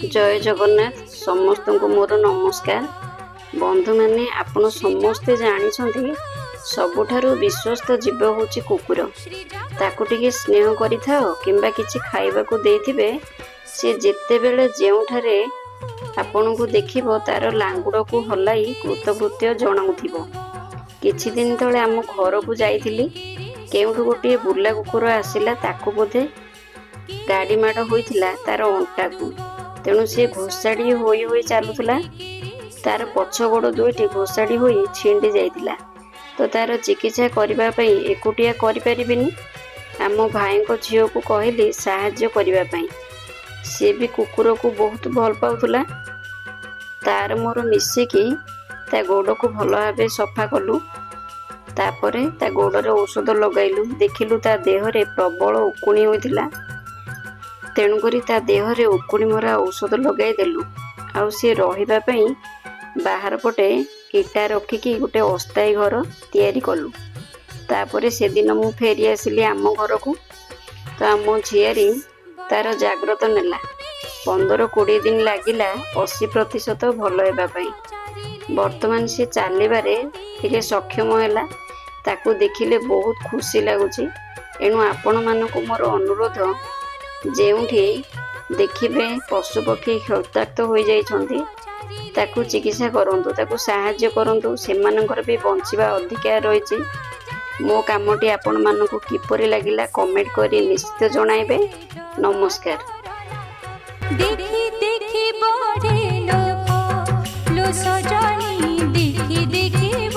जय जगन्नाथ समस्त को मोर नमस्कार। बंधु मैंने आपण समस्ते जानी सबुठारु विश्वस्त जीव होची कुकुर। ताकू टिके स्नेह करिथाओ किंबा किछि खाइबाकू देइथिबे से जेतेबेले जेउठारे आपनकू देखिबो तार लांगुड़ को हलाई कृतकृत्य जणाउथिबो। किछि दिन तळे आम घर को जाइथिली केउठु गोटे बुला कुकुर आसिला ताकू बोधे गाड़ी माड़ होइथिला तार अंटा को। तेणु सी घोषाड़ी होई होई चलुला तार पछ गोड़ दुईटी घोषाड़ी होई छिंडी जाइतिला। तो तार चिकित्सा करबा पई एकुटिया करि परिबिनी। आम भाई को झील को कहली साहाय्य करबा पई। सी भी कुकुर को बहुत भल पाउथुला। तार मोर मिसिकी ता गोड़ को भल भाबे सफा कलु। तापरे ता गोड़े औषध लगाइलु। देखिलु ता देहरे प्रबल उकुणी होइतिला। तेणुकरी ता देहरे उकुणी मरा औषध लगाई देलु। आउ सी रहिबा पई बाहर पटे इटा रखिकी गोटे अस्थायी घर तैयारी कलु। तापरे से दिन मु फेरी आसिली आम घर को। तो आम झियारी तार जाग्रत नेला। 15-20 दिन लागिला 80% भल हेबा पई। वर्तमान से चलिबारे टिके सक्षम हैला। ताकू देखिले बहुत खुशी लागुची। एणु आपण मानकु मोर अनुरोध जेउठी देखिबे पशुपक्षी क्षताक्त हो जाइछन्ति ताकू चिकित्सा करंतु, ताकू साहाय्य करंतु। सेमानंकर भी बंचिबा अधिकार रहिछि। मो कामटी आपण मानकु किपरि लागिला कमेंट करी निश्चित जणाइबे। नमस्कार। देखी देखी बड़े लोभ लो सजनी देखी देखी